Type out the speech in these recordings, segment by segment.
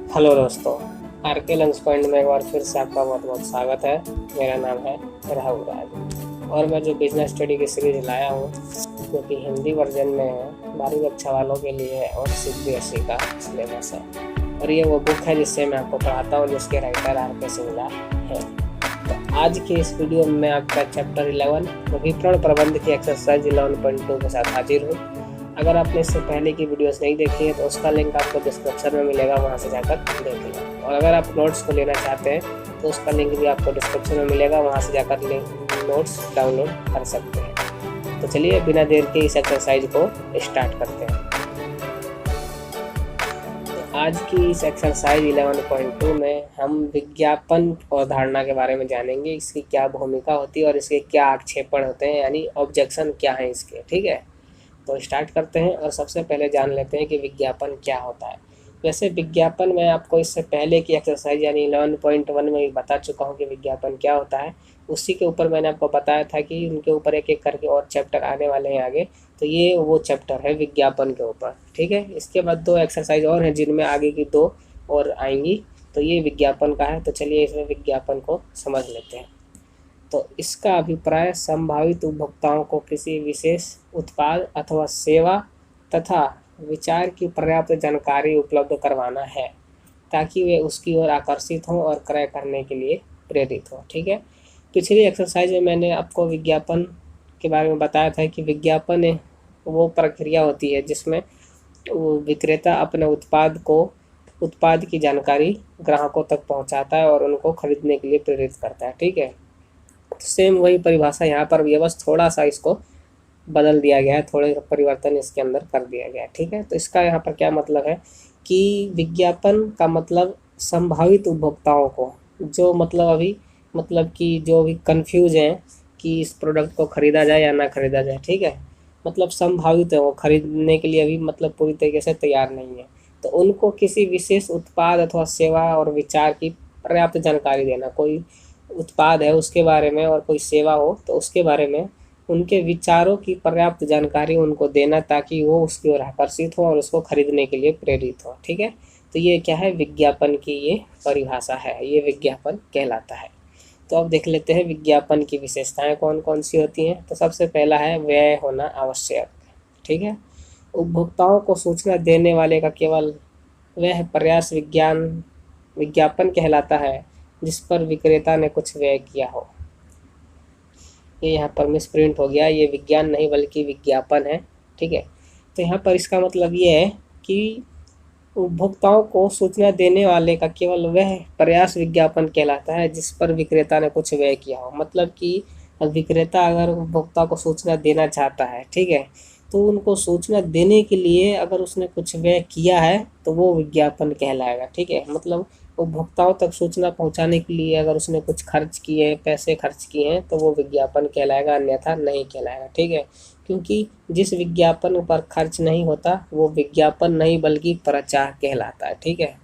Hello दोस्तों, are के lunch point में एक बार फिर से आपका बहुत बहुत स्वागत है। मेरा नाम है राहुल राज और मैं जो बिजनेस स्टडी की सीरीज लाया हूँ जो कि हिंदी वर्जन में है, 12वीं कक्षा वालों के लिए है और CBSE का सिलेबस है। और ये वो बुक है जिससे मैं आपको पढ़ाता हूँ, जिसके राइटर RK सिंगला है। तो आज के इस वीडियो में मैं आपका चैप्टर 11 विपणन प्रबंध की एक्सरसाइज 11.2 के साथ हाजिर हूँ। अगर आपने इससे पहले की वीडियोस नहीं देखी है तो उसका लिंक आपको डिस्क्रिप्शन में मिलेगा, वहां से जाकर देख लें। और अगर आप नोट्स को लेना चाहते हैं तो उसका लिंक भी आपको डिस्क्रिप्शन में मिलेगा, वहां से जाकर नोट्स डाउनलोड कर सकते हैं। तो चलिए बिना देर के इस एक्सरसाइज को स्टार्ट करते हैं। तो आज की इस एक्सरसाइज 11.2 में हम विज्ञापन अवधारणा के बारे में जानेंगे, इसकी क्या भूमिका होती है और इसके क्या आक्षेपण होते हैं, यानी ऑब्जेक्शन क्या है इसके। ठीक है, तो स्टार्ट करते हैं और सबसे पहले जान लेते हैं कि विज्ञापन क्या होता है। वैसे विज्ञापन मैं आपको इससे पहले की एक्सरसाइज यानी 11.1 में भी बता चुका हूँ कि विज्ञापन क्या होता है। उसी के ऊपर मैंने आपको बताया था कि उनके ऊपर एक एक करके और चैप्टर आने वाले हैं आगे, तो ये वो चैप्टर है विज्ञापन के ऊपर। ठीक है, इसके बाद 2 एक्सरसाइज और हैं जिनमें आगे की 2 और आएंगी, तो ये विज्ञापन का है। तो चलिए इसमें विज्ञापन को समझ लेते हैं। तो इसका अभिप्राय संभावित उपभोक्ताओं को किसी विशेष उत्पाद अथवा सेवा तथा विचार की पर्याप्त जानकारी उपलब्ध करवाना है ताकि वे उसकी ओर आकर्षित हों और क्रय करने के लिए प्रेरित हों। ठीक है, पिछली एक्सरसाइज में मैंने आपको विज्ञापन के बारे में बताया था कि विज्ञापन वो प्रक्रिया होती है जिसमें वो विक्रेता अपने उत्पाद की जानकारी ग्राहकों तक पहुंचाता है और उनको खरीदने के लिए प्रेरित करता है। ठीक है, सेम वही परिभाषा यहाँ पर भी है, बस थोड़ा सा इसको बदल दिया गया है, थोड़े परिवर्तन इसके अंदर कर दिया गया है। ठीक है, तो इसका यहाँ पर क्या मतलब है कि विज्ञापन का मतलब संभावित उपभोक्ताओं को, जो मतलब अभी मतलब कि जो भी कंफ्यूज हैं कि इस प्रोडक्ट को ख़रीदा जाए या ना ख़रीदा जाए। ठीक है, मतलब संभावित है, वो खरीदने के लिए अभी मतलब पूरी तरीके से तैयार नहीं है, तो उनको किसी विशेष उत्पाद अथवा सेवा और विचार की पर्याप्त जानकारी देना। कोई उत्पाद है उसके बारे में और कोई सेवा हो तो उसके बारे में उनके विचारों की पर्याप्त जानकारी उनको देना ताकि वो उसकी ओर आकर्षित हो और उसको खरीदने के लिए प्रेरित हो। ठीक है, तो ये क्या है, विज्ञापन की ये परिभाषा है, ये विज्ञापन कहलाता है। तो अब देख लेते हैं विज्ञापन की विशेषताएं कौन कौन सी होती हैं। तो सबसे पहला है व्यय होना आवश्यक। ठीक है, उपभोक्ताओं को सूचना देने वाले का केवल वह प्रयास विज्ञापन कहलाता है जिस पर विक्रेता ने कुछ व्यय किया हो। ये यहाँ पर मिसप्रिंट हो गया, ये विज्ञान नहीं बल्कि विज्ञापन है। ठीक है, तो यहाँ पर इसका मतलब ये है कि उपभोक्ताओं को सूचना देने वाले का केवल वह प्रयास विज्ञापन कहलाता है जिस पर विक्रेता ने कुछ व्यय किया हो। मतलब कि विक्रेता अगर उपभोक्ता को सूचना देना चाहता है, ठीक है, तो उनको सूचना देने के लिए अगर उसने कुछ व्यय किया है तो वो विज्ञापन कहलाएगा। ठीक है, मतलब उपभोक्ताओं तक सूचना पहुंचाने के लिए अगर उसने कुछ खर्च किए, पैसे खर्च किए हैं, तो वो विज्ञापन कहलाएगा, अन्यथा नहीं कहलाएगा। ठीक है, क्योंकि जिस विज्ञापन पर खर्च नहीं होता वो विज्ञापन नहीं बल्कि प्रचार कहलाता है। ठीक है,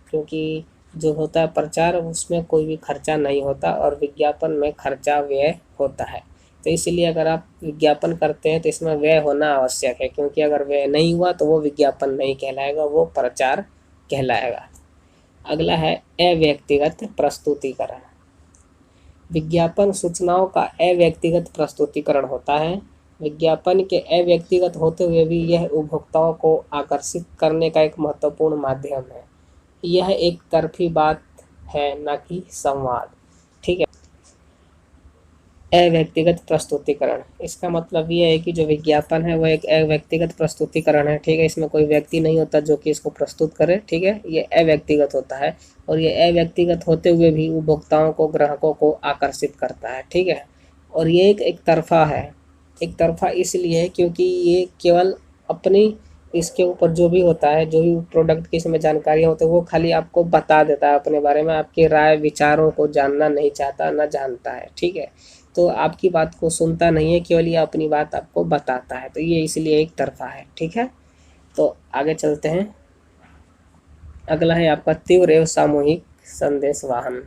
क्योंकि जो होता है प्रचार उसमें कोई भी खर्चा नहीं होता और विज्ञापन में खर्चा व्यय होता है। तो इसलिए अगर आप विज्ञापन करते हैं तो इसमें व्यय होना आवश्यक है, क्योंकि अगर व्यय नहीं हुआ तो वो विज्ञापन नहीं कहलाएगा, वो प्रचार कहलाएगा। अगला है अव्यक्तिगत प्रस्तुतिकरण। विज्ञापन सूचनाओं का अव्यक्तिगत प्रस्तुतिकरण होता है। विज्ञापन के अव्यक्तिगत होते हुए भी यह उपभोक्ताओं को आकर्षित करने का एक महत्वपूर्ण माध्यम है। यह एक तरफी बात है, न कि संवाद। ठीक है, अव्यक्तिगत प्रस्तुतिकरण, इसका मतलब ये है कि जो विज्ञापन है वह एक अव्यक्तिगत प्रस्तुतिकरण है। ठीक है, इसमें कोई व्यक्ति नहीं होता जो कि इसको प्रस्तुत करे। ठीक है, ये अव्यक्तिगत होता है और ये अव्यक्तिगत होते हुए भी उपभोक्ताओं को, ग्राहकों को आकर्षित करता है। ठीक है, और ये एक तरफा है। एक तरफा इसलिए क्योंकि ये केवल अपनी इसके ऊपर जो भी होता है, जो भी प्रोडक्ट की इसमें जानकारी होती है वो खाली आपको बता देता है अपने बारे में, आपके राय विचारों को जानना नहीं चाहता, ना जानता है। ठीक है, तो आपकी बात को सुनता नहीं है, केवल ये अपनी बात आपको बताता है, तो ये इसलिए एक तरफा है। ठीक है, तो आगे चलते हैं। अगला है आपका तीव्र एवं सामूहिक संदेश वाहन।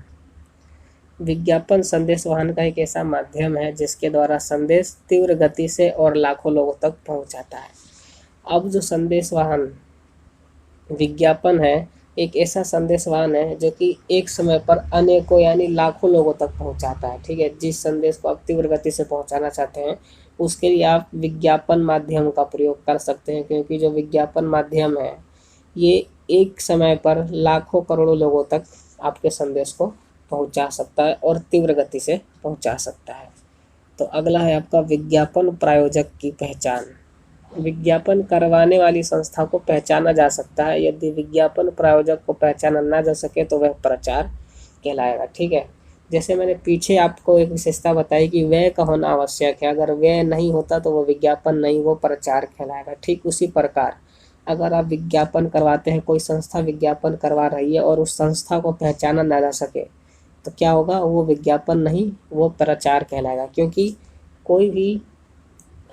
विज्ञापन संदेश वाहन का एक ऐसा माध्यम है जिसके द्वारा संदेश तीव्र गति से और लाखों लोगों तक पहुंच जाता है। अब जो संदेश वाहन विज्ञापन है एक ऐसा संदेशवाहन है जो कि एक समय पर अनेकों यानी लाखों लोगों तक पहुंचाता है। ठीक है, जिस संदेश को आप तीव्र गति से पहुंचाना चाहते हैं उसके लिए आप विज्ञापन माध्यम का प्रयोग कर सकते हैं, क्योंकि जो विज्ञापन माध्यम है ये एक समय पर लाखों करोड़ों लोगों तक आपके संदेश को पहुंचा सकता है और तीव्र गति से पहुंचा सकता है। तो अगला है आपका विज्ञापन प्रायोजक की पहचान। विज्ञापन करवाने वाली संस्था को पहचाना जा सकता है, यदि विज्ञापन प्रायोजक को पहचाना ना जा सके तो वह प्रचार कहलाएगा। ठीक है, जैसे मैंने पीछे आपको एक विशेषता बताई कि व्यय का होना आवश्यक है, अगर व्यय नहीं होता तो वो विज्ञापन नहीं, वो प्रचार कहलाएगा। ठीक उसी प्रकार अगर आप विज्ञापन करवाते हैं, कोई संस्था विज्ञापन करवा रही है और उस संस्था को पहचाना ना जा सके तो क्या होगा, वो विज्ञापन नहीं, वो प्रचार कहलाएगा। क्योंकि कोई भी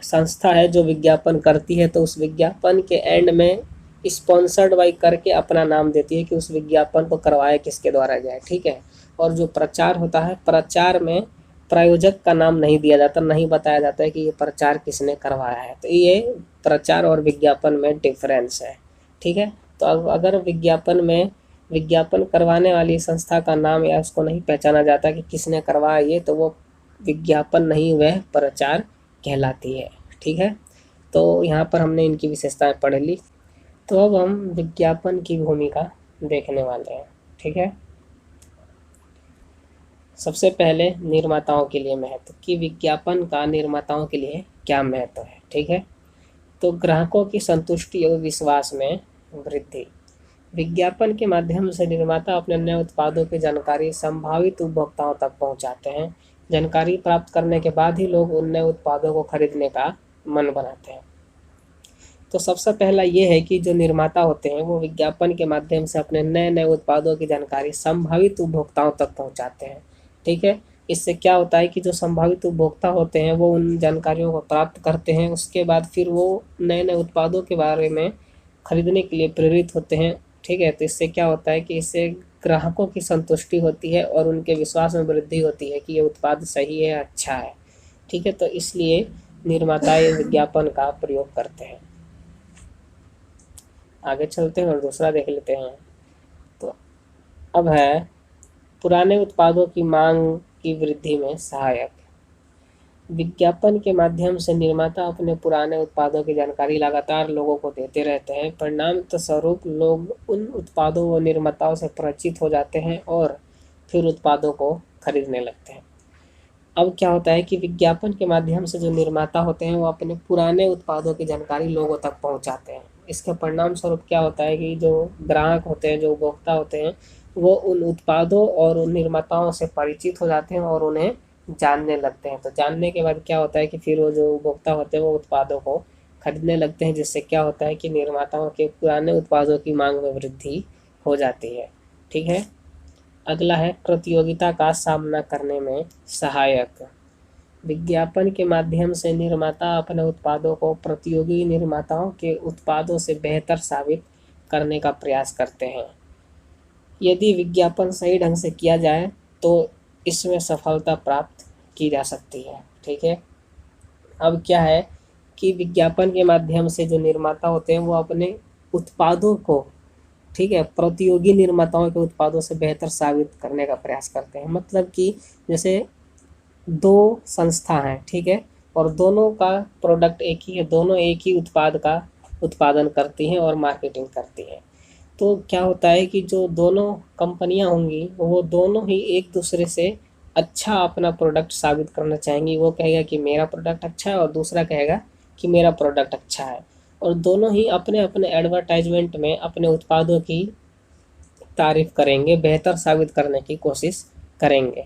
संस्था है जो विज्ञापन करती है तो उस विज्ञापन के एंड में स्पॉन्सर्ड बाई करके अपना नाम देती है कि उस विज्ञापन को करवाया किसके द्वारा गया है। ठीक है, और जो प्रचार होता है, प्रचार में प्रायोजक का नाम नहीं दिया जाता, नहीं बताया जाता है कि ये प्रचार किसने करवाया है। तो ये प्रचार और विज्ञापन में डिफरेंस है। ठीक है, तो अगर विज्ञापन में विज्ञापन करवाने वाली संस्था का नाम या उसको नहीं पहचाना जाता कि किसने करवाया ये, तो वो विज्ञापन नहीं, वह प्रचार कहलाती है। ठीक है, तो यहाँ पर हमने इनकी विशेषताएं पढ़ ली। तो अब हम विज्ञापन की भूमिका देखने वाले हैं। ठीक है, सबसे पहले निर्माताओं के लिए महत्व, कि विज्ञापन का निर्माताओं के लिए क्या महत्व है। ठीक है, तो ग्राहकों की संतुष्टि और विश्वास में वृद्धि। विज्ञापन के माध्यम से निर्माता अपने नए उत्पादों की जानकारी संभावित उपभोक्ताओं तक पहुंचाते हैं। जानकारी प्राप्त करने के बाद ही लोग उन नए उत्पादों को खरीदने का मन बनाते हैं। तो सबसे पहला ये है कि जो निर्माता होते हैं वो विज्ञापन के माध्यम से अपने नए नए उत्पादों की जानकारी संभावित उपभोक्ताओं तक पहुंचाते हैं। ठीक है, इससे क्या होता है कि जो संभावित उपभोक्ता होते हैं वो उन जानकारियों को प्राप्त करते हैं, उसके बाद फिर वो नए नए उत्पादों के बारे में खरीदने के लिए प्रेरित होते हैं। ठीक है, तो इससे क्या होता है कि इससे ग्राहकों की संतुष्टि होती है और उनके विश्वास में वृद्धि होती है कि ये उत्पाद सही है, अच्छा है। ठीक है, तो इसलिए निर्माता ये विज्ञापन का प्रयोग करते हैं। आगे चलते हैं और दूसरा देख लेते हैं। तो अब है पुराने उत्पादों की मांग की वृद्धि में सहायक। विज्ञापन के माध्यम से निर्माता अपने पुराने उत्पादों की जानकारी लगातार लोगों को देते रहते हैं। परिणाम स्वरूप लोग उन उत्पादों व निर्माताओं से परिचित हो जाते हैं और फिर उत्पादों को खरीदने लगते हैं। अब क्या होता है कि विज्ञापन के माध्यम से जो निर्माता होते हैं वो अपने पुराने उत्पादों की जानकारी लोगों तक पहुंचाते हैं। इसके परिणाम स्वरूप क्या होता है कि जो ग्राहक होते हैं, जो उपभोक्ता होते हैं, वो उन उत्पादों और उन निर्माताओं से परिचित हो जाते हैं और उन्हें जानने लगते हैं। तो जानने के बाद क्या होता है कि फिर वो जो उपभोक्ता होते हैं वो उत्पादों को खरीदने लगते हैं, जिससे क्या होता है कि निर्माताओं के पुराने उत्पादों की मांग में वृद्धि हो जाती है। ठीक है, अगला है प्रतियोगिता का सामना करने में सहायक। विज्ञापन के माध्यम से निर्माता अपने उत्पादों को प्रतियोगी निर्माताओं के उत्पादों से बेहतर साबित करने का प्रयास करते हैं। यदि विज्ञापन सही ढंग से किया जाए तो इसमें सफलता प्राप्त की जा सकती है। ठीक है, अब क्या है कि विज्ञापन के माध्यम से जो निर्माता होते हैं वो अपने उत्पादों को, ठीक है, प्रतियोगी निर्माताओं के उत्पादों से बेहतर साबित करने का प्रयास करते हैं। मतलब कि जैसे दो संस्था हैं, ठीक है, और दोनों का प्रोडक्ट एक ही है, दोनों एक ही उत्पाद का उत्पादन करती हैं और मार्केटिंग करती हैं। तो क्या होता है कि जो दोनों कंपनियां होंगी वो दोनों ही एक दूसरे से अच्छा अपना प्रोडक्ट साबित करना चाहेंगी। वो कहेगा कि मेरा प्रोडक्ट अच्छा है और दूसरा कहेगा कि मेरा प्रोडक्ट अच्छा है, और दोनों ही अपने अपने एडवर्टाइजमेंट में अपने उत्पादों की तारीफ करेंगे, बेहतर साबित करने की कोशिश करेंगे।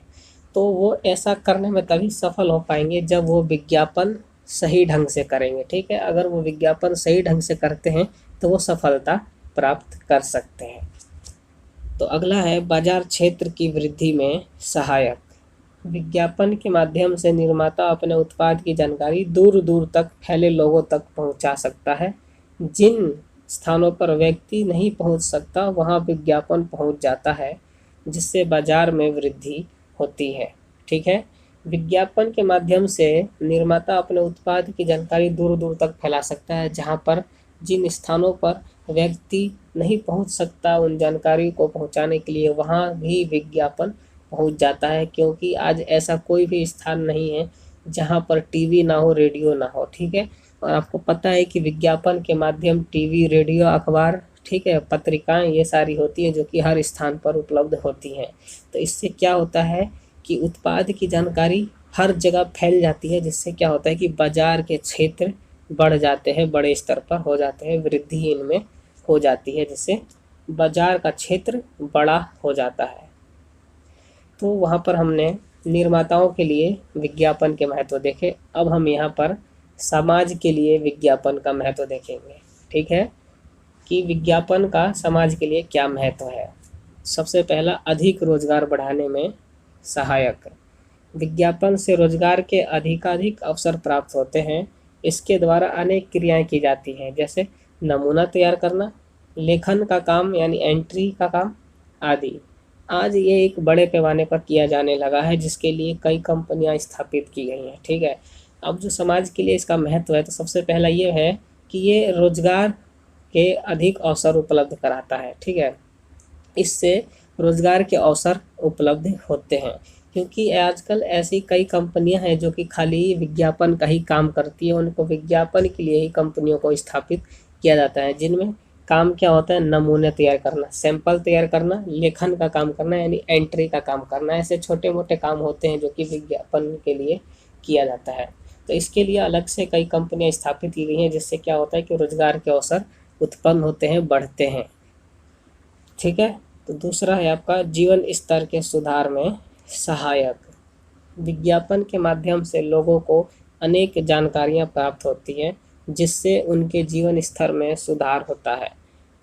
तो वो ऐसा करने में तभी सफल हो पाएंगे जब वो विज्ञापन सही ढंग से करेंगे। ठीक है, अगर वो विज्ञापन सही ढंग से करते हैं तो वो सफलता प्राप्त कर सकते हैं। तो अगला है बाजार क्षेत्र की वृद्धि में सहायक। विज्ञापन के माध्यम से निर्माता अपने उत्पाद की जानकारी दूर दूर तक फैले लोगों तक पहुंचा सकता है। जिन स्थानों पर व्यक्ति नहीं पहुंच सकता वहां विज्ञापन पहुंच जाता है, जिससे बाजार में वृद्धि होती है। ठीक है, विज्ञापन के माध्यम से निर्माता अपने उत्पाद की जानकारी दूर दूर तक फैला सकता है, जहां पर जिन स्थानों पर व्यक्ति नहीं पहुंच सकता उन जानकारी को पहुंचाने के लिए वहां भी विज्ञापन पहुंच जाता है, क्योंकि आज ऐसा कोई भी स्थान नहीं है जहां पर टीवी ना हो, रेडियो ना हो। ठीक है, और आपको पता है कि विज्ञापन के माध्यम टीवी, रेडियो, अखबार, ठीक है, पत्रिकाएं, ये सारी होती हैं जो कि हर स्थान पर उपलब्ध होती हैं। तो इससे क्या होता है कि उत्पाद की जानकारी हर जगह फैल जाती है, जिससे क्या होता है कि बाजार के क्षेत्र बढ़ जाते हैं, बड़े स्तर पर हो जाते हैं, वृद्धि इनमें हो जाती है, जिससे बाजार का क्षेत्र बड़ा हो जाता है। तो वहाँ पर हमने निर्माताओं के लिए विज्ञापन के महत्व देखे। अब हम यहाँ पर समाज के लिए विज्ञापन का महत्व देखेंगे। ठीक है, कि विज्ञापन का समाज के लिए क्या महत्व है। सबसे पहला, अधिक रोजगार बढ़ाने में सहायक। विज्ञापन से रोजगार के अधिकाधिक अवसर प्राप्त होते हैं। इसके द्वारा अनेक क्रियाएं की जाती हैं, जैसे नमूना तैयार करना, लेखन का काम यानी एंट्री का काम आदि। आज ये एक बड़े पैमाने पर किया जाने लगा है, जिसके लिए कई कंपनियां स्थापित की गई हैं। ठीक है, अब जो समाज के लिए इसका महत्व है, तो सबसे पहला ये है कि ये रोजगार के अधिक अवसर उपलब्ध कराता है। ठीक है, इससे रोजगार के अवसर उपलब्ध होते हैं, क्योंकि आजकल ऐसी कई कंपनियां हैं जो कि खाली विज्ञापन का ही काम करती है। उनको विज्ञापन के लिए ही कंपनियों को स्थापित किया जाता है, जिनमें काम क्या होता है, नमूने तैयार करना, सैंपल तैयार करना, लेखन का काम करना यानी एंट्री का काम करना। ऐसे छोटे मोटे काम होते हैं जो कि विज्ञापन के लिए किया जाता है। तो इसके लिए अलग से कई कंपनियां स्थापित की गई हैं, जिससे क्या होता है कि रोजगार के अवसर उत्पन्न होते हैं, बढ़ते हैं। ठीक है, तो दूसरा है आपका जीवन स्तर के सुधार में सहायक। विज्ञापन के माध्यम से लोगों को अनेक जानकारियां प्राप्त होती हैं, जिससे उनके जीवन स्तर में सुधार होता है।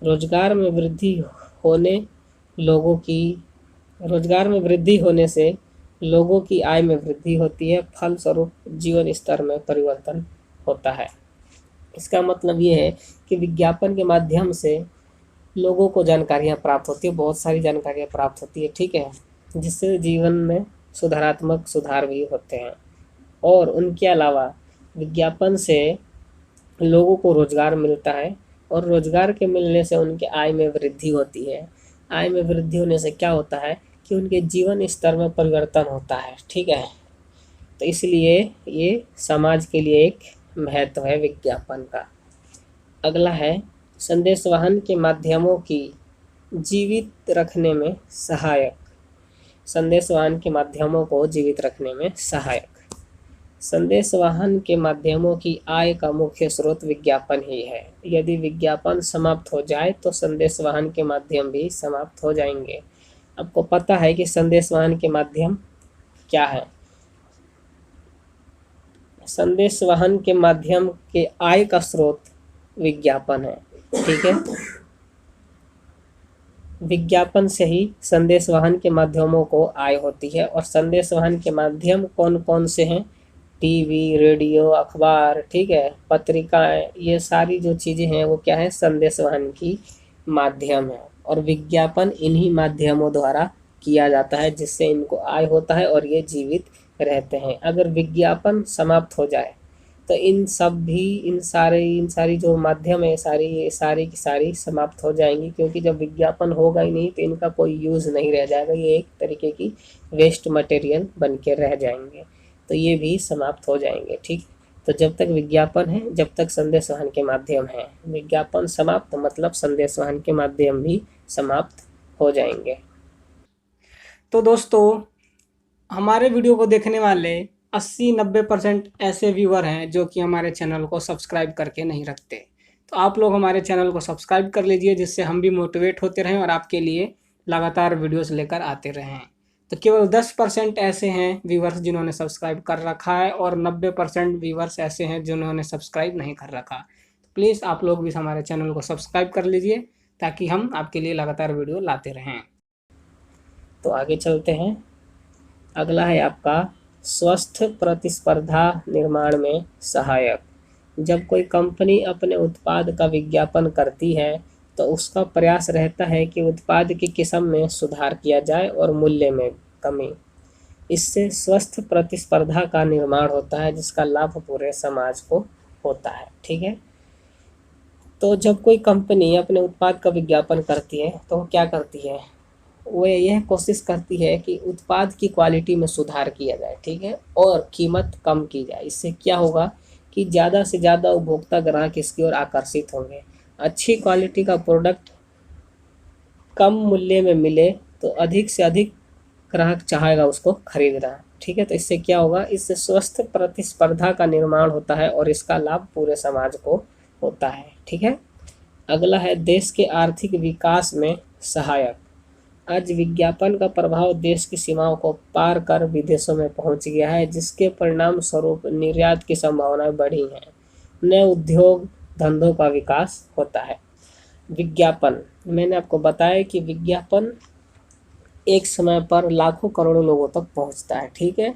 रोजगार में वृद्धि होने लोगों की रोजगार में वृद्धि होने से लोगों की आय में वृद्धि होती है, फलस्वरूप जीवन स्तर में परिवर्तन होता है। इसका मतलब ये है कि विज्ञापन के माध्यम से लोगों को जानकारियाँ प्राप्त होती है, बहुत सारी जानकारियाँ प्राप्त होती है। ठीक है, जिससे जीवन में सुधारात्मक सुधार भी होते हैं। और उनके अलावा विज्ञापन से लोगों को रोजगार मिलता है, और रोजगार के मिलने से उनके आय में वृद्धि होती है। आय में वृद्धि होने से क्या होता है कि उनके जीवन स्तर में परिवर्तन होता है। ठीक है, तो इसलिए ये समाज के लिए एक महत्व है विज्ञापन का। अगला है संदेशवहन के माध्यमों की जीवित रखने में सहायक। संदेशवहन के माध्यमों को जीवित रखने में सहायक। संदेशवहन के माध्यमों की आय का मुख्य स्रोत विज्ञापन ही है। यदि विज्ञापन समाप्त हो जाए तो संदेशवहन के माध्यम भी समाप्त हो जाएंगे। आपको पता है कि संदेशवहन के माध्यम क्या है। संदेशवहन के माध्यम के आय का स्रोत विज्ञापन है। ठीक है, विज्ञापन से ही संदेशवहन के माध्यमों को आय होती है। और संदेशवहन के माध्यम कौन कौन से हैं? टीवी, रेडियो, अखबार, ठीक है, पत्रिकाएं, ये सारी जो चीज़ें हैं वो क्या है, संदेशवहन की माध्यम है। और विज्ञापन इन्हीं माध्यमों द्वारा किया जाता है, जिससे इनको आय होता है और ये जीवित रहते हैं। अगर विज्ञापन समाप्त हो जाए तो इन सारी जो माध्यम है सारी की सारी समाप्त हो जाएंगी, क्योंकि जब विज्ञापन होगा ही नहीं तो इनका कोई यूज़ नहीं रह जाएगा। ये एक तरीके की वेस्ट मटेरियल बन के रह जाएंगे, तो ये भी समाप्त हो जाएंगे। ठीक, तो जब तक विज्ञापन है, जब तक संदेशवहन के माध्यम है। विज्ञापन समाप्त मतलब संदेशवहन के माध्यम भी समाप्त हो जाएंगे। तो दोस्तों, हमारे वीडियो को देखने वाले 80-90% ऐसे व्यूअर हैं जो कि हमारे चैनल को सब्सक्राइब करके नहीं रखते। तो आप लोग हमारे चैनल को सब्सक्राइब कर लीजिए, जिससे हम भी मोटिवेट होते रहें और आपके लिए लगातार वीडियोस लेकर आते रहें। तो केवल 10% ऐसे हैं व्यूअर्स जिन्होंने सब्सक्राइब कर रखा है, और 90% व्यूअर्स ऐसे हैं जिन्होंने सब्सक्राइब नहीं कर रखा। तो प्लीज़ आप लोग भी हमारे चैनल को सब्सक्राइब कर लीजिए, ताकि हम आपके लिए लगातार वीडियो लाते रहें। तो आगे चलते हैं। अगला है आपका स्वस्थ प्रतिस्पर्धा निर्माण में सहायक। जब कोई कंपनी अपने उत्पाद का विज्ञापन करती है तो उसका प्रयास रहता है कि उत्पाद की किस्म में सुधार किया जाए और मूल्य में कमी। इससे स्वस्थ प्रतिस्पर्धा का निर्माण होता है, जिसका लाभ पूरे समाज को होता है। ठीक है, तो जब कोई कंपनी अपने उत्पाद का विज्ञापन करती है तो वो क्या करती है, वो यह कोशिश करती है कि उत्पाद की क्वालिटी में सुधार किया जाए, ठीक है, और कीमत कम की जाए। इससे क्या होगा कि ज़्यादा से ज़्यादा उपभोक्ता ग्राहक इसकी ओर आकर्षित होंगे। अच्छी क्वालिटी का प्रोडक्ट कम मूल्य में मिले तो अधिक से अधिक ग्राहक चाहेगा उसको खरीदना, ठीक है। तो इससे क्या होगा, इससे स्वस्थ प्रतिस्पर्धा का निर्माण होता है और इसका लाभ पूरे समाज को होता है, ठीक है। अगला है देश के आर्थिक विकास में सहायक। आज विज्ञापन का प्रभाव देश की सीमाओं को पार कर विदेशों में पहुंच गया है, जिसके परिणाम स्वरूप निर्यात की संभावनाएं बढ़ी हैं, नए उद्योग धंधों का विकास होता है। विज्ञापन, मैंने आपको बताया कि विज्ञापन एक समय पर लाखों करोड़ों लोगों तक पहुंचता है, ठीक है।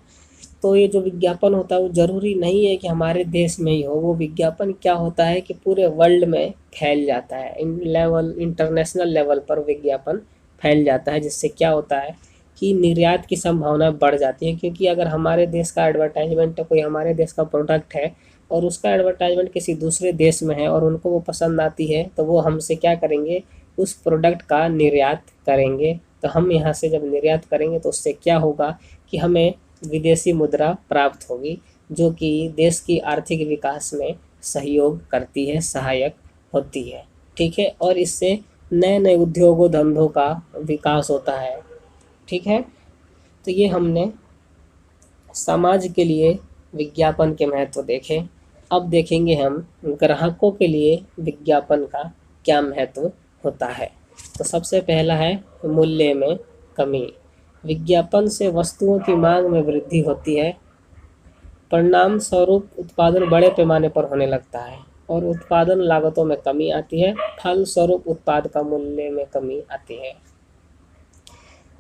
तो ये जो विज्ञापन होता है वो ज़रूरी नहीं है कि हमारे देश में ही हो, वो विज्ञापन क्या होता है कि पूरे वर्ल्ड में फैल जाता है, इंटरनेशनल लेवल पर विज्ञापन फैल जाता है, जिससे क्या होता है कि निर्यात की संभावना बढ़ जाती है। क्योंकि अगर हमारे देश का एडवर्टाइजमेंट, कोई हमारे देश का प्रोडक्ट है और उसका एडवर्टाइजमेंट किसी दूसरे देश में है और उनको वो पसंद आती है, तो वो हमसे क्या करेंगे, उस प्रोडक्ट का निर्यात करेंगे। तो हम यहाँ से जब निर्यात करेंगे तो उससे क्या होगा कि हमें विदेशी मुद्रा प्राप्त होगी, जो कि देश की आर्थिक विकास में सहयोग करती है, सहायक होती है, ठीक है। और इससे नए नए उद्योगों धंधों का विकास होता है, ठीक है। तो ये हमने समाज के लिए विज्ञापन के महत्व देखे। अब देखेंगे हम ग्राहकों के लिए विज्ञापन का क्या महत्व होता है। तो सबसे पहला है मूल्य में कमी। विज्ञापन से वस्तुओं की मांग में वृद्धि होती है, परिणाम स्वरूप उत्पादन बड़े पैमाने पर होने लगता है और उत्पादन लागतों में कमी आती है, फलस्वरूप उत्पाद का मूल्य में कमी आती है।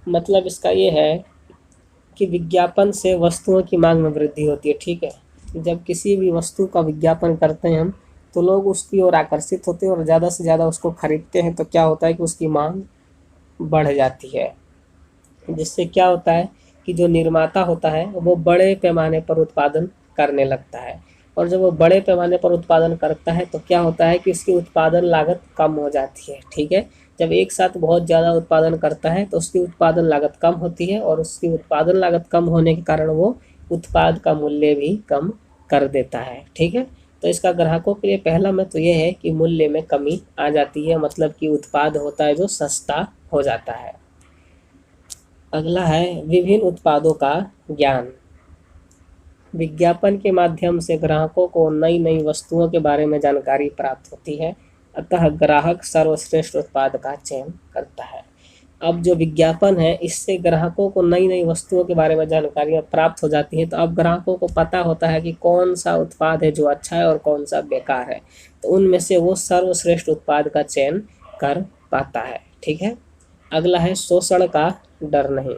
मतलब इसका ये है कि विज्ञापन से वस्तुओं की मांग में वृद्धि होती है, ठीक है। जब किसी भी वस्तु का विज्ञापन करते हैं हम, तो लोग उसकी ओर आकर्षित होते हैं और ज़्यादा से ज़्यादा उसको खरीदते हैं। तो क्या होता है कि उसकी मांग बढ़ जाती है, जिससे क्या होता है कि जो निर्माता होता है वो बड़े पैमाने पर उत्पादन करने लगता है, और जब वो बड़े पैमाने पर उत्पादन करता है तो क्या होता है कि उसकी उत्पादन लागत कम हो जाती है, ठीक है। जब एक साथ बहुत ज़्यादा उत्पादन करता है तो उसकी उत्पादन लागत कम होती है, और उसकी उत्पादन लागत कम होने के कारण वो उत्पाद का मूल्य भी कम कर देता है, ठीक है। तो इसका ग्राहकों के लिए पहला महत्व ये है कि मूल्य में कमी आ जाती है, मतलब कि उत्पाद होता है जो सस्ता हो जाता है। अगला है विभिन्न उत्पादों का ज्ञान। विज्ञापन के माध्यम से ग्राहकों को नई नई वस्तुओं के बारे में जानकारी प्राप्त होती है, अतः ग्राहक सर्वश्रेष्ठ उत्पाद का चयन करता है। अब जो विज्ञापन है, इससे ग्राहकों को नई नई वस्तुओं के बारे में जानकारियाँ प्राप्त हो जाती हैं। तो अब ग्राहकों को पता होता है कि कौन सा उत्पाद है जो अच्छा है और कौन सा बेकार है, तो उनमें से वो सर्वश्रेष्ठ उत्पाद का चयन कर पाता है, ठीक है। अगला है शोषण का डर नहीं।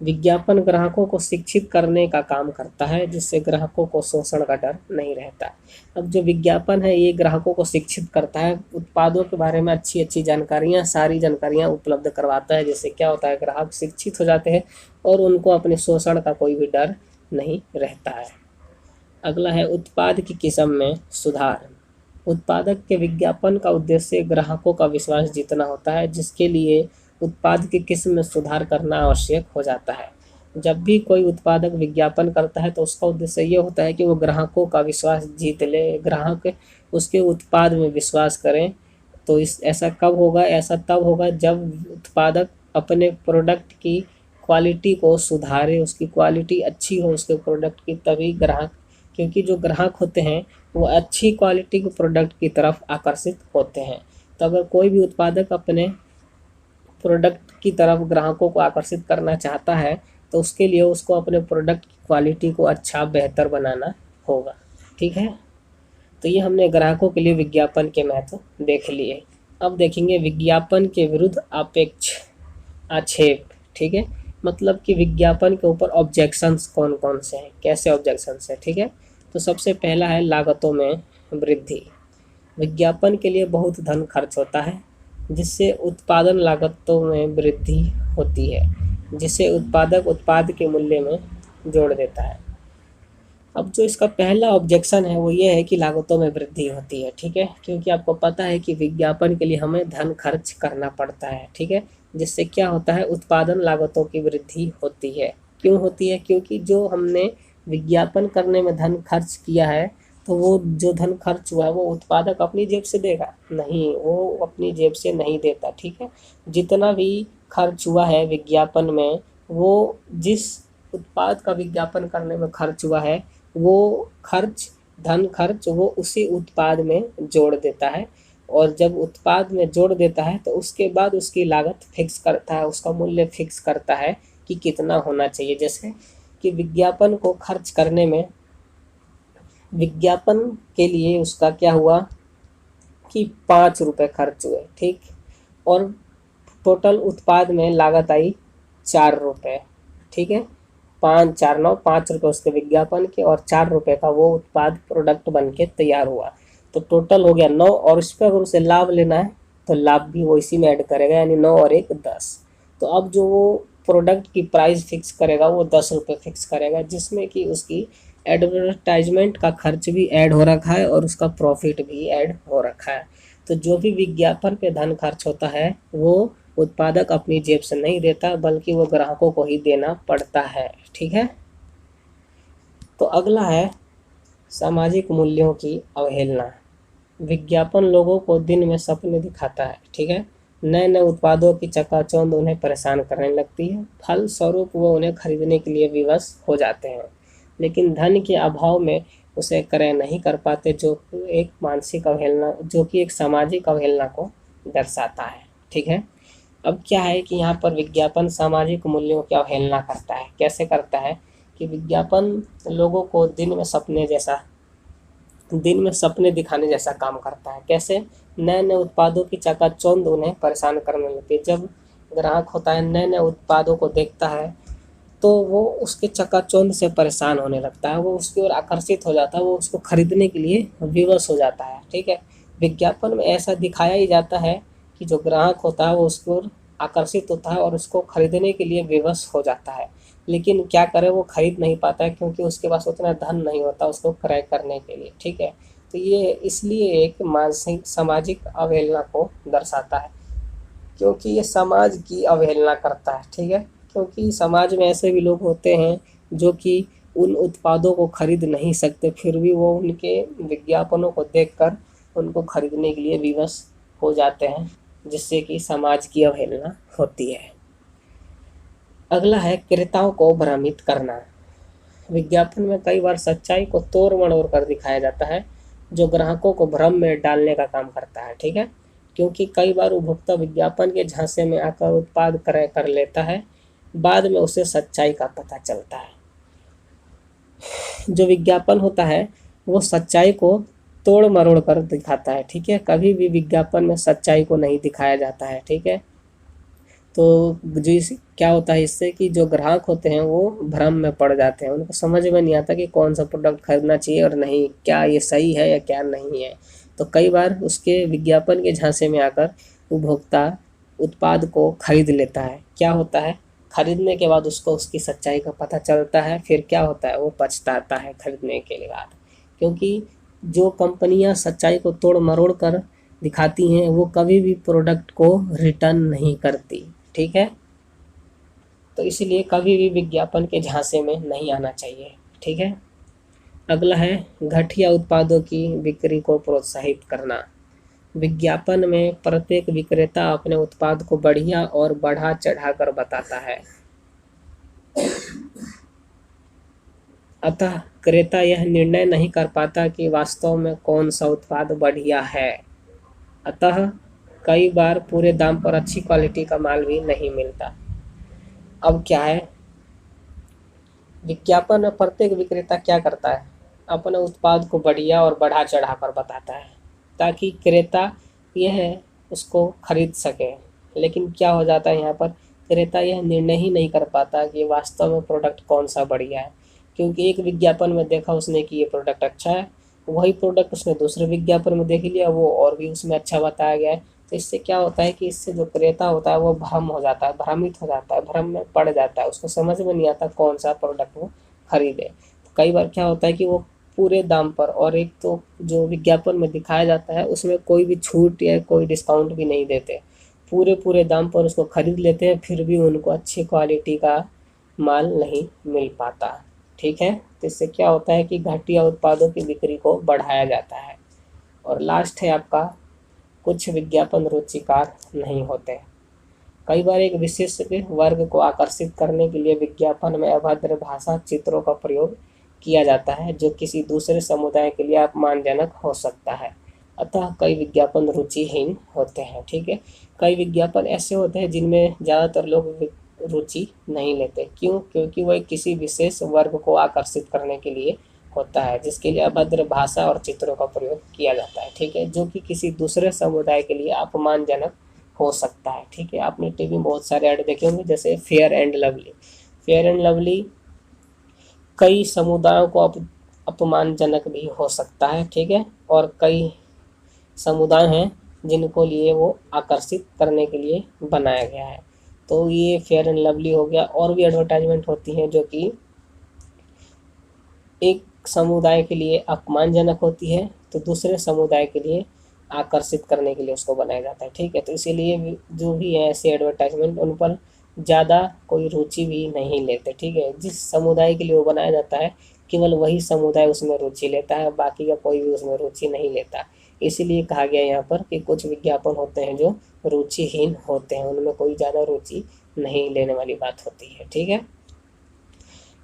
विज्ञापन ग्राहकों को शिक्षित करने का काम करता है, जिससे ग्राहकों को शोषण का डर नहीं रहता। अब जो विज्ञापन है ये ग्राहकों को शिक्षित करता है, उत्पादों के बारे में अच्छी अच्छी जानकारियाँ, सारी जानकारियाँ उपलब्ध करवाता है, जिससे क्या होता है ग्राहक शिक्षित हो जाते हैं और उनको अपने शोषण का कोई भी डर नहीं रहता है। अगला है उत्पाद की किस्म में सुधार। उत्पादक के विज्ञापन का उद्देश्य ग्राहकों का विश्वास जीतना होता है, जिसके लिए उत्पाद की किस्म में सुधार करना आवश्यक हो जाता है। जब भी कोई उत्पादक विज्ञापन करता है तो उसका उद्देश्य ये होता है कि वो ग्राहकों का विश्वास जीत ले, ग्राहक उसके उत्पाद में विश्वास करें। तो ऐसा कब होगा, ऐसा तब होगा जब उत्पादक अपने प्रोडक्ट की क्वालिटी को सुधारे, उसकी क्वालिटी अच्छी हो उसके प्रोडक्ट की, तभी ग्राहक, क्योंकि जो ग्राहक होते हैं वो अच्छी क्वालिटी के प्रोडक्ट की तरफ आकर्षित होते हैं। तो अगर कोई भी उत्पादक अपने प्रोडक्ट की तरफ ग्राहकों को आकर्षित करना चाहता है तो उसके लिए उसको अपने प्रोडक्ट की क्वालिटी को अच्छा बेहतर बनाना होगा, ठीक है। तो ये हमने ग्राहकों के लिए विज्ञापन के महत्व देख लिए। अब देखेंगे विज्ञापन के विरुद्ध आक्षेप, ठीक है। मतलब कि विज्ञापन के ऊपर ऑब्जेक्शंस कौन कौन से हैं, कैसे ऑब्जेक्शंस हैं, ठीक है। तो सबसे पहला है लागतों में वृद्धि। विज्ञापन के लिए बहुत धन खर्च होता है, जिससे उत्पादन लागतों में वृद्धि होती है, जिसे उत्पादक उत्पाद के मूल्य में जोड़ देता है। अब जो इसका पहला ऑब्जेक्शन है वो ये है कि लागतों में वृद्धि होती है, ठीक है, क्योंकि आपको पता है कि विज्ञापन के लिए हमें धन खर्च करना पड़ता है, ठीक है, जिससे क्या होता है, उत्पादन लागतों की वृद्धि होती है। क्यों होती है? क्योंकि जो हमने विज्ञापन करने में धन खर्च किया है, तो वो जो धन खर्च हुआ है वो उत्पादक अपनी जेब से देगा नहीं, वो अपनी जेब से नहीं देता, ठीक है। जितना भी खर्च हुआ है विज्ञापन में, वो जिस उत्पाद का विज्ञापन करने में खर्च हुआ है, वो खर्च, धन खर्च वो उसी उत्पाद में जोड़ देता है, और जब उत्पाद में जोड़ देता है तो उसके बाद उसकी लागत फिक्स करता है, उसका मूल्य फिक्स करता है कि कितना होना चाहिए। जैसे कि विज्ञापन को खर्च करने में, विज्ञापन के लिए उसका क्या हुआ कि 5 रुपये खर्च हुए, ठीक, और टोटल उत्पाद में लागत आई 4 रुपये, ठीक है, 5 4 9 5 रुपये उसके विज्ञापन के और 4 रुपये का वो उत्पाद प्रोडक्ट बन के तैयार हुआ, तो टोटल हो गया 9, और इस पर अगर उसे लाभ लेना है तो लाभ भी वो इसी में ऐड करेगा, यानी 9 और 1 10। तो अब जो वो प्रोडक्ट की प्राइस फिक्स करेगा वो 10 रुपये फिक्स करेगा, जिसमें कि उसकी एडवर्टाइजमेंट का खर्च भी ऐड हो रखा है और उसका प्रॉफिट भी ऐड हो रखा है। तो जो भी विज्ञापन पे धन खर्च होता है वो उत्पादक अपनी जेब से नहीं देता, बल्कि वो ग्राहकों को ही देना पड़ता है, ठीक है। तो अगला है सामाजिक मूल्यों की अवहेलना। विज्ञापन लोगों को दिन में सपने दिखाता है, ठीक है, नए नए उत्पादों की चकाचौंध उन्हें परेशान करने लगती है, फलस्वरूप वो उन्हें खरीदने के लिए विवश हो जाते हैं, लेकिन धन के अभाव में उसे क्रय नहीं कर पाते, जो एक मानसिक अवहेलना, जो कि एक सामाजिक अवहेलना को दर्शाता है, ठीक है। अब क्या है कि यहाँ पर विज्ञापन सामाजिक मूल्यों की अवहेलना करता है। कैसे करता है कि विज्ञापन लोगों को दिन में सपने दिखाने जैसा काम करता है। कैसे? नए नए उत्पादों की चकाचौंध उन्हें परेशान करने लगती है। जब ग्राहक होता है नए नए उत्पादों को देखता है तो वो उसके चकाचौंध से परेशान होने लगता है, वो उसकी ओर आकर्षित हो जाता है, वो उसको खरीदने के लिए विवश हो जाता है, ठीक है। विज्ञापन में ऐसा दिखाया ही जाता है कि जो ग्राहक होता है वो उसकी ओर आकर्षित होता है और उसको खरीदने के लिए विवश हो जाता है, लेकिन क्या करे, वो खरीद नहीं पाता है क्योंकि उसके पास उतना धन नहीं होता उसको क्रय करने के लिए, ठीक है। तो ये इसलिए एक मानसिक सामाजिक अवहेलना को दर्शाता है, क्योंकि ये समाज की अवहेलना करता है, ठीक है। क्योंकि समाज में ऐसे भी लोग होते हैं जो कि उन उत्पादों को खरीद नहीं सकते, फिर भी वो उनके विज्ञापनों को देखकर उनको खरीदने के लिए विवश हो जाते हैं, जिससे कि समाज की अवहेलना होती है। अगला है क्रेताओं को भ्रमित करना। विज्ञापन में कई बार सच्चाई को तोड़ मरोड़ कर दिखाया जाता है, जो ग्राहकों को भ्रम में डालने का काम करता है, ठीक है। क्योंकि कई बार उपभोक्ता विज्ञापन के झांसे में आकर उत्पाद क्रय कर लेता है, बाद में उसे सच्चाई का पता चलता है। जो विज्ञापन होता है वो सच्चाई को तोड़ मरोड़ कर दिखाता है, ठीक है, कभी भी विज्ञापन में सच्चाई को नहीं दिखाया जाता है, ठीक है। तो क्या होता है इससे कि जो ग्राहक होते हैं वो भ्रम में पड़ जाते हैं, उनको समझ में नहीं आता कि कौन सा प्रोडक्ट खरीदना चाहिए और नहीं, क्या ये सही है या क्या नहीं है। तो कई बार उसके विज्ञापन के झांसे में आकर उपभोक्ता उत्पाद को खरीद लेता है। क्या होता है, खरीदने के बाद उसको उसकी सच्चाई का पता चलता है, फिर क्या होता है, वो पछताता है खरीदने के बाद, क्योंकि जो कंपनियां सच्चाई को तोड़ मरोड़ कर दिखाती हैं वो कभी भी प्रोडक्ट को रिटर्न नहीं करती, ठीक है। तो इसलिए कभी भी विज्ञापन के झांसे में नहीं आना चाहिए, ठीक है। अगला है घटिया उत्पादों की बिक्री को प्रोत्साहित करना। विज्ञापन में प्रत्येक विक्रेता अपने उत्पाद को बढ़िया और बढ़ा चढ़ा कर बताता है, अतः क्रेता यह निर्णय नहीं कर पाता कि वास्तव में कौन सा उत्पाद बढ़िया है। अतः कई बार पूरे दाम पर अच्छी क्वालिटी का माल भी नहीं मिलता। अब क्या है, विज्ञापन में प्रत्येक विक्रेता क्या करता है, अपने उत्पाद को बढ़िया और बढ़ा चढ़ा कर बताता है ताकि क्रेता यह उसको खरीद सके। लेकिन क्या हो जाता है यहाँ पर, क्रेता यह निर्णय ही नहीं कर पाता कि वास्तव में प्रोडक्ट कौन सा बढ़िया है, क्योंकि एक विज्ञापन में देखा उसने कि ये प्रोडक्ट अच्छा है, वही प्रोडक्ट उसने दूसरे विज्ञापन में देख लिया, वो और भी उसमें अच्छा बताया गया है। तो इससे क्या होता है कि इससे जो क्रेता होता है वो भ्रम हो जाता है, भ्रमित हो जाता है, भ्रम में पड़ जाता है, उसको समझ में नहीं आता कौन सा प्रोडक्ट वो खरीदे। कई बार क्या होता है कि वो पूरे दाम पर, और एक तो जो विज्ञापन में दिखाया जाता है उसमें कोई भी छूट या कोई डिस्काउंट भी नहीं देते, पूरे दाम पर उसको खरीद लेते हैं, फिर भी उनको अच्छी क्वालिटी का माल नहीं मिल पाता। ठीक है, तो इससे क्या होता है कि घटिया उत्पादों की बिक्री को बढ़ाया जाता है। और लास्ट है आपका, कुछ विज्ञापन रुचिकार नहीं होते। कई बार एक विशेष वर्ग को आकर्षित करने के लिए विज्ञापन में अभद्र भाषा चित्रों का प्रयोग किया जाता है, जो किसी दूसरे समुदाय के लिए अपमानजनक हो सकता है। अतः कई विज्ञापन रुचिहीन होते हैं। ठीक है, कई विज्ञापन ऐसे होते हैं जिनमें ज़्यादातर लोग रुचि नहीं लेते। क्यों? क्योंकि वह किसी विशेष वर्ग को आकर्षित करने के लिए होता है, जिसके लिए अभद्र भाषा और चित्रों का प्रयोग किया जाता है। ठीक है, जो कि किसी दूसरे समुदाय के लिए अपमानजनक हो सकता है। ठीक है, आपने टीवी में बहुत सारे ऐड देखे होंगे, जैसे fair and lovely. Fair and lovely कई समुदायों को अपमानजनक भी हो सकता है। ठीक है, और कई समुदाय हैं जिनको लिए वो आकर्षित करने के लिए बनाया गया है। तो ये फेयर एंड लवली हो गया। और भी एडवर्टाइजमेंट होती हैं जो कि एक समुदाय के लिए अपमानजनक होती है, तो दूसरे समुदाय के लिए आकर्षित करने के लिए उसको बनाया जाता है। ठीक है, तो इसीलिए जो भी है ऐसे एडवर्टाइजमेंट, उन पर ज़्यादा कोई रुचि भी नहीं लेते। ठीक है, जिस समुदाय के लिए वो बनाया जाता है केवल वही समुदाय उसमें रुचि लेता है, बाकी का कोई भी उसमें रुचि नहीं लेता। इसीलिए कहा गया यहाँ पर कि कुछ विज्ञापन होते हैं जो रुचिहीन होते हैं, उनमें कोई ज़्यादा रुचि नहीं लेने वाली बात होती है। ठीक है,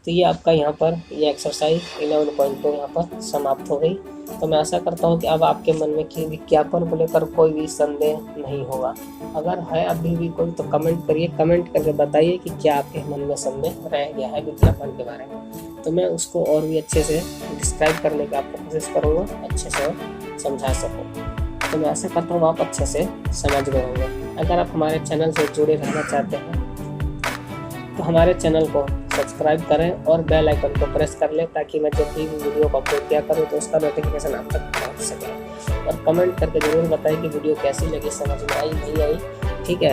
तो ये आपका यहाँ पर ये एक्सरसाइज 11.2 यहाँ पर समाप्त हो गई। तो मैं आशा करता हूँ कि अब आपके मन में कि विज्ञापन को लेकर कोई भी संदेह नहीं होगा। अगर है अभी भी कोई तो कमेंट करिए, कमेंट करके बताइए कि क्या आपके मन में संदेह रह गया है विज्ञापन के बारे में, तो मैं उसको और भी अच्छे से डिस्क्राइब करने की आपको कोशिश करूँगा, अच्छे से समझा सकूँ। तो मैं आशा करता हूँ आप अच्छे से समझ गए होंगे। अगर आप हमारे चैनल से जुड़े रहना चाहते हैं तो हमारे चैनल को सब्सक्राइब करें और बेल आइकन को प्रेस कर लें, ताकि मैं जब भी वीडियो को अपलोड किया करूँ तो उसका नोटिफिकेशन आप तक पहुँच सके। और कमेंट करके ज़रूर बताएं कि वीडियो कैसी लगी, समझ में आई नहीं आई। ठीक है,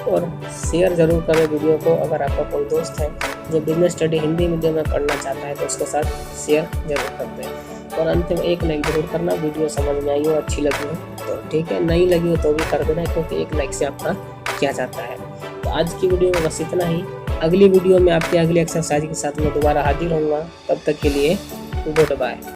और शेयर ज़रूर करें वीडियो को। अगर आपका कोई दोस्त है जो बिजनेस स्टडी हिंदी मीडियम में पढ़ना चाहता है तो उसके साथ शेयर जरूर कर दें। और अंत में एक लाइक जरूर करना, वीडियो समझ में आई हो, अच्छी लगी हो तो ठीक है, नहीं लगी हो तो भी कर देना, क्योंकि एक लाइक से आपका किया जाता है। तो आज की वीडियो में बस इतना ही। अगली वीडियो में आपके अगली एक्सरसाइज के साथ मैं दोबारा हाजिर होऊंगा। तब तक के लिए गुड बाय।